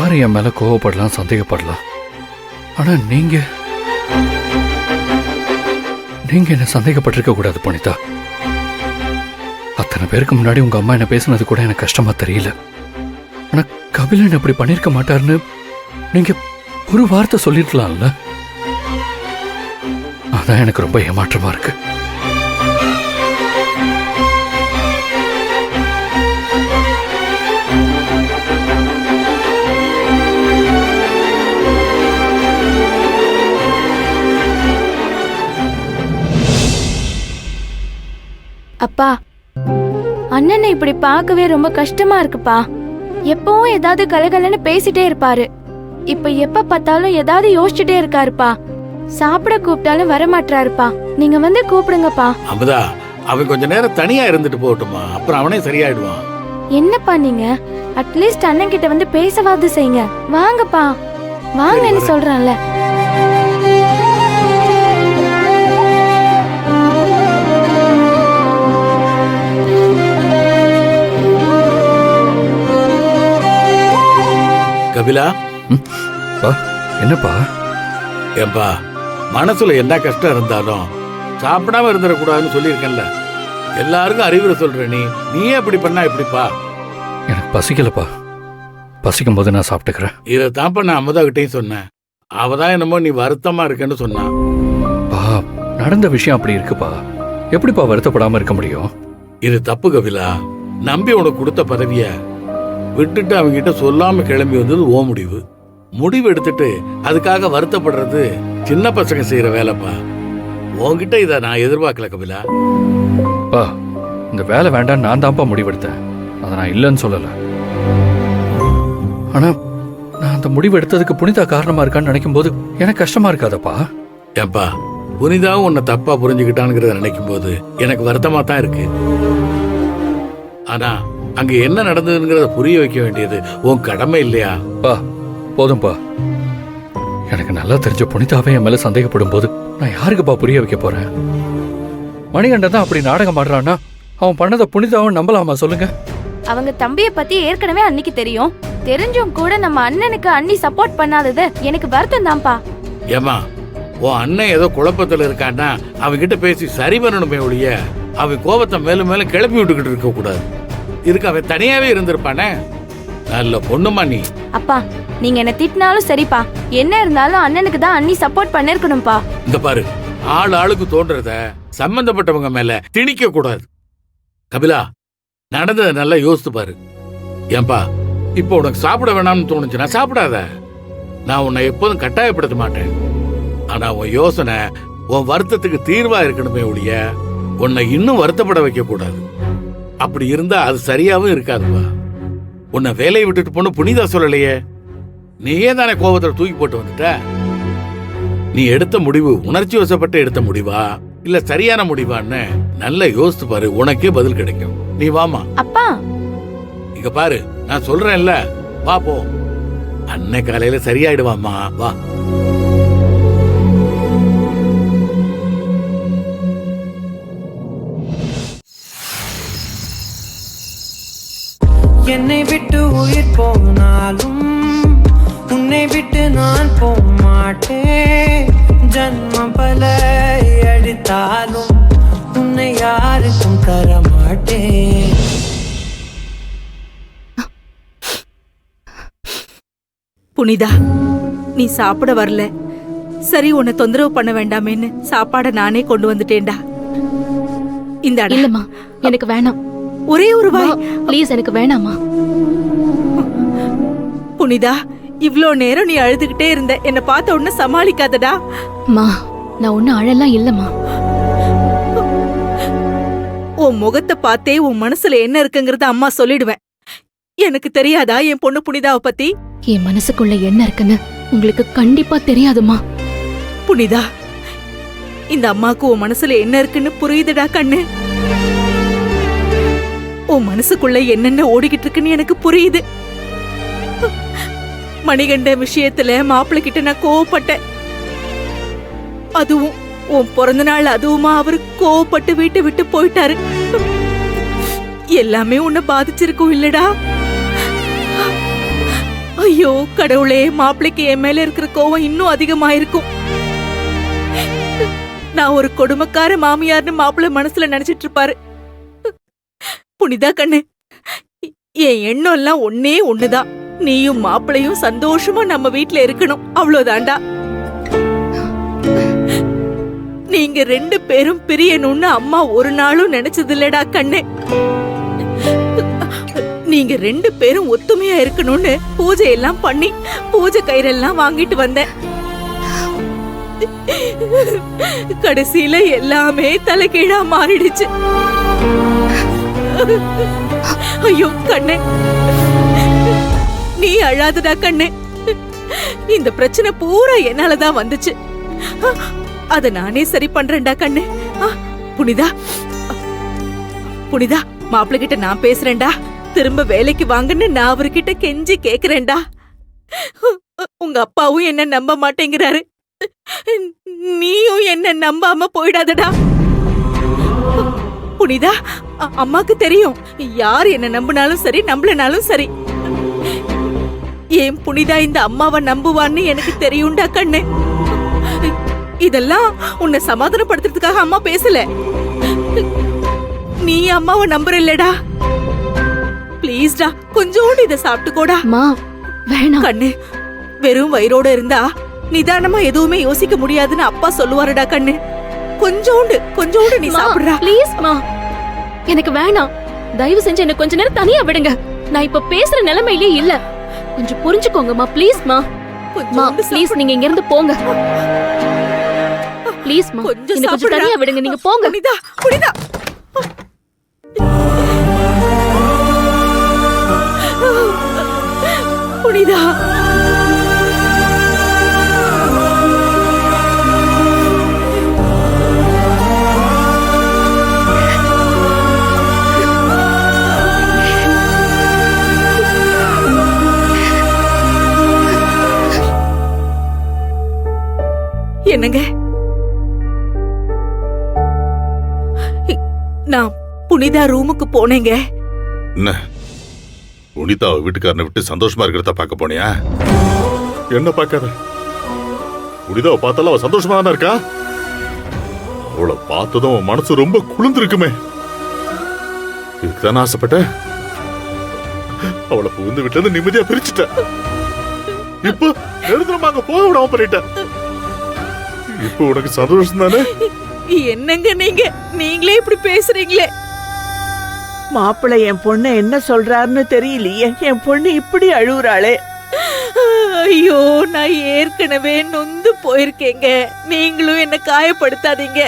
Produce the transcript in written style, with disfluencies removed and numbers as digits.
யாரும் என் மேல கோவப்படலாம், சந்தேகப்படலாம். ஆனா நீங்க என்ன சந்தேகப்பட்டிருக்க கூடாது புனிதா. அத்தனை பேருக்கு முன்னாடி உங்க அம்மா என்ன பேசுனது கூட எனக்கு கஷ்டமா தெரியல. ஆனா கபிலன் அப்படி பண்ணிருக்க மாட்டாருன்னு நீங்க ஒரு வார்த்தை சொல்லிருக்கலாம்ல. அதான் எனக்கு ரொம்ப ஏமாற்றமா இருக்கு. அப்பா, அண்ணனை இப்படி பார்க்கவே ரொம்ப கஷ்டமா இருக்குப்பா. எப்பவும் ஏதாவது கலகலன்னு பேசிட்டே இருப்பாரு. இப்ப எப்ப பார்த்தாலும் ஏதாவது யோசிச்சுட்டே இருக்காருப்பா. சாப்பிட கூப்பிட்டாலும் வரமாட்டாருப்பா. நீங்க வந்து கூப்பிடுங்கப்பா. அமுதா, அவன் கொஞ்ச நேரம் தனியா இருந்துட்டு போகட்டுமா, அப்புறம் அவனே சரியாயிடுவான். என்னப்பா நீங்க அட்லீஸ்ட் அண்ணன் கிட்ட வந்து பேசவாது செய்யுங்க. வாங்கப்பா, வாங்கன்னு சொல்றான்ல. கபிலா, என்னப்பா? ஏன்பா, மனசுல என்ன கஷ்டம் இருந்தாலும் சாப்பிடாம இருந்துடக்கூடாதுன்னு சொல்லியிருக்கேன்ல. எல்லாருக்கும் அறிவுரை சொல்ற நீயே அப்படி பண்ணா எப்படிப்பா? எனக்கு பசிக்கலப்பா. பசிக்கும் போது நான் சாப்பிட்டுக்கிறேன். இதைத்தான்ப்பா நான் அமுதா கிட்டையும் சொன்னேன். அவதான் என்னமோ நீ வருத்தமா இருக்கேன்னு சொன்னான். நடந்த விஷயம் அப்படி இருக்குப்பா. எப்படிப்பா வருத்தப்படாம இருக்க முடியும்? இது தப்பு கபிலா. நம்பி உனக்கு கொடுத்த பதவிய விட்டுட்டு அவங்கிட்ட சொல்லாம கிளம்பி வந்தது ஓ முடிவு. முடிவு எடுத்துட்டு அதுக்காக வருத்தப்படுறது சின்ன பசங்க செய்யற வேலைப்பா. உன்கிட்ட இத நான் எதிர்பார்க்கல கபிலா. இந்த வேலை வேண்டாம் நான் தான்ப்பா முடிவெடுத்தேன். அதை நான் இல்லைன்னு சொல்லல. ஆனா நான் அந்த முடிவு எடுத்ததுக்கு புனிதா காரணமா இருக்கான்னு நினைக்கும் போது எனக்கு கஷ்டமா இருக்காதப்பா. ஏப்பா, புனிதாவும் உன்னை தப்பா புரிஞ்சுக்கிட்டான்ங்கிறத நினைக்கும் போது எனக்கு வருத்தமா தான் இருக்கு. ஆனா அங்க என்ன நடந்ததுங்கிறத புரிய வைக்க வேண்டியது உன் கடமை இல்லையா? போதும்பா. எனக்கு நல்லா தெரிஞ்ச புனிதாவே என் மேல சந்தேகப்படும் போது நான் யாருக்குப்பா புரிய வைக்க போறேன்? மணிகண்டன் தான் அப்படி நாடகம் ஆடுறான்னா அவன் பண்ணதை புனிதாவும் நம்பலாமா சொல்லுங்க? அவங்க தம்பிய பத்தி ஏற்கனவே அன்னைக்கு தெரியும். தெரிஞ்சும் கூட நம்ம அண்ணனுக்கு அண்ணி சப்போர்ட் பண்ணாதது எனக்கு வருத்தம் தான்ப்பா. ஏமா, உன் அண்ணன் ஏதோ குழப்பத்துல இருக்கான்னா அவன்கிட்ட பேசி சரி பண்ணணுமே ஒழிய அவன் கோபத்தை மேலும் மேலும் கிளப்பி விட்டுக்கிட்டு இருக்க கூடாது. இதுக்கு அவன் தனியாவே இருந்திருப்பானே. நல்ல பொண்ணுமா நீ. அப்பா, நீங்க என்ன திட்டினாலும் சரிப்பா. என்ன இருந்தாலும் அண்ணனுக்கு தான் அண்ணி சப்போர்ட் பண்ணிருக்கணும்பா. இந்த பாரு, ஆளுக்கு தோன்றத சம்பந்தப்பட்டவங்க மேல திணிக்க கூடாது. கபிலா, நடந்ததை நல்லா யோசித்து பாரு. ஏன்பா, இப்போ உனக்கு சாப்பிட வேணாம்னு தோணுச்சுன்னா சாப்பிடாத. நான் உன்னை எப்போதும் கட்டாயப்படுத்த மாட்டேன். ஆனா உன் யோசனை உன் வருத்தத்துக்கு தீர்வா இருக்கணுமே ஒழிய உன்னை இன்னும் வருத்தப்பட வைக்க கூடாது. அப்படி இருந்தா அது சரியாவும் இருக்காதுப்பா. உன்னை வேலையை விட்டுட்டு போன புனிதா சொல்லலையே. நீயே தானே கோபத்தை தூக்கி போட்டு வந்துட்ட. நீ எடுத்த முடிவு உணர்ச்சி வசப்பட்டு எடுத்த முடிவா இல்ல சரியான முடிவான்னு நல்லா யோசித்து பாரு. உனக்கே பதில் கிடைக்கும். நீ வாமா. அப்பா, இங்க பாரு, நான் சொல்றேன்ல, வா போ. அன்னை காலையில சரியாயிடுவாமா, வா. என்னை விட்டு உயிர் போனாலும் உன்னை விட்டு நான் போக மாட்டேன். ஜன்மம் பல அடித்தாலும் உன்னை யாருக்கும் தர மாட்டேன். புனிதா, நீ சாப்பிட வரல. சரி, உன்னை தொந்தரவு பண்ண வேண்டாமேன்னு சாப்பாட நானே கொண்டு வந்துட்டேன்டா. இந்த இல்லம்மா, எனக்கு வேணாம். ஒரே ஒரு வாய் ப்ளீஸ், எனக்கு வேணாமா. புனிதா, இவ்ளோ நேரம் நீ அழுதுகிட்டே இருந்த. என்ன பார்த்த உடனே சமாளிக்காதடா. மா, நான் ஒன்னும் அழலாம் இல்லம்மா. உன் முகத்தை பார்த்தே உன் மனசுல என்ன இருக்குங்கறத அம்மா சொல்லிடுவேன். எனக்கு தெரியாதா என் பொண்ணு புனிதாவை பத்தி? என் மனசுக்குள்ள என்ன இருக்குன்னு உங்களுக்கு கண்டிப்பா தெரியாதுமா. புனிதா, இந்த அம்மாக்கு உன் மனசுல என்ன இருக்குன்னு புரியுதுடா கண்ணு. உன் மனசுக்குள்ள என்னென்ன ஓடிக்கிட்டு இருக்குன்னு எனக்கு புரியுது. மணிகண்ட விஷயத்துல மாப்பிள்ளை கிட்ட நான் கோவப்பட்டேன். அதுவும் உன் பிறந்த நாள் அதுவுமா அவரு கோவப்பட்டு வீட்டை விட்டு போயிட்டாரு. எல்லாமே உன்னை பாதிச்சிருக்கும் இல்லடா? ஐயோ கடவுளே, மாப்பிள்ளைக்கு என் மேல இருக்கிற கோவம் இன்னும் அதிகமாயிருக்கும். நான் ஒரு கொடுமைக்கார மாமியார்னு மாப்பிள்ளை மனசுல நினைச்சிட்டு இருப்பாரு. புனிதா கண்ணு, என் எண்ணம் எல்லாம் ஒன்னே ஒண்ணுதான். நீயும் மாப்பிள்ளையும் சந்தோஷமா நம்ம வீட்ல இருக்கணும், அவ்வளவுதான்டா. நீங்க 2 பேரும் பிரியணும்னு அம்மா ஒரு நாளும் நினைச்சது இல்லடா கண்ணு. நீங்க 2 பேரும் ஒத்துமையா இருக்கணும்னு பூஜை எல்லாம் பண்ணி பூஜை கயிறெல்லாம் வாங்கிட்டு வந்தேன். கடைசியில எல்லாமே தலைகீழா மாறிடுச்சு. ஐயோ கண்ணு, நீ அழாதடா கண்ணு. இந்த பிரச்சனை பூரா என்னாலதான் வந்துச்சு. அத நானே சரி பண்றேன்டா கண்ணு. புனிதா, புனிதா, மாப்பிள்ளை கிட்ட நான் பேசுறேன்டா. திரும்ப வேலைக்கு வாங்கன்னு நான் அவர்கிட்ட கெஞ்சி கேக்குறேன்டா. உங்க அப்பாவும் என்ன நம்ப மாட்டேங்கிறாரு. நீயும் என்ன நம்பாம போயிடாதடா. புனிதா, அம்மாக்கு தெரியும், யார் என்ன நம்பினாலும் சரி நம்பலனாலும் சரி, ஏன் புனிதா இந்த அம்மாவை நம்புவான்னு எனக்கு தெரியும்டா கண்ணு. இதெல்லாம் உன்னை சமாதானப்படுத்துறதுக்காக அம்மா பேசல. நீ அம்மாவை நம்புற இல்லடா. பிளீஸ்டா, கொஞ்சோண்டு இதை சாப்பிட்டுக்கோடா. வேணாம் கண்ணு, வெறும் வயிறோட இருந்தா நிதானமா எதுவுமே யோசிக்க முடியாதுன்னு அப்பா சொல்லுவாருடா கண்ணு. கொஞ்சோண்டு நீ சாப்பிடுறா. ப்ளீஸ் மா, எனக்கு வேணாம். தயவு செஞ்சு என்ன கொஞ்ச நேரம் தனியா விடுங்க. நான் இப்ப பேசுற நிலைமையிலே இல்ல. கொஞ்சம் புரிஞ்சுக்கோங்கம்மா, ப்ளீஸ் மா. ப்ளீஸ் நீங்க இங்க இருந்து போங்க. ப்ளீஸ் மா, என்ன கொஞ்சம் தனியா விடுங்க. நீங்க போங்க. புனிதா, புனிதா. புனிதா, என்னங்க, நான் புனிதா ரூமுக்கு போனேங்க. என்ன புனிதா வீட்டுக்காரனை விட்டு சந்தோஷமா இருக்கிறத பார்க்க போனியா? என்ன பார்க்காத, புனிதாவை பார்த்தாலும் அவ சந்தோஷமா தானே இருக்கா. அவளை பார்த்ததும் அவன் மனசு ரொம்ப குளிர்ந்திருக்குமே. இதுக்குதானே ஆசைப்பட்ட. அவளை புகுந்து வீட்டுல இருந்து நிம்மதியா பிரிச்சுட்ட. இப்போ நிரந்தரமா அங்க போக விடாம பண்ணிட்ட. இப்போ உனக்கு சந்தோஷம் தானே? என்னங்க நீங்களே இப்படி பேசுறீங்களே. மாப்பிள்ளை என் பொண்ணு என்ன சொல்றாருன்னு தெரியலையே. என் பொண்ணு இப்படி அழுகுறாளே. ஐயோ, நான் ஏற்கனவே நொந்து போயிருக்கேங்க. நீங்களும் என்ன காயப்படுத்தாதீங்க.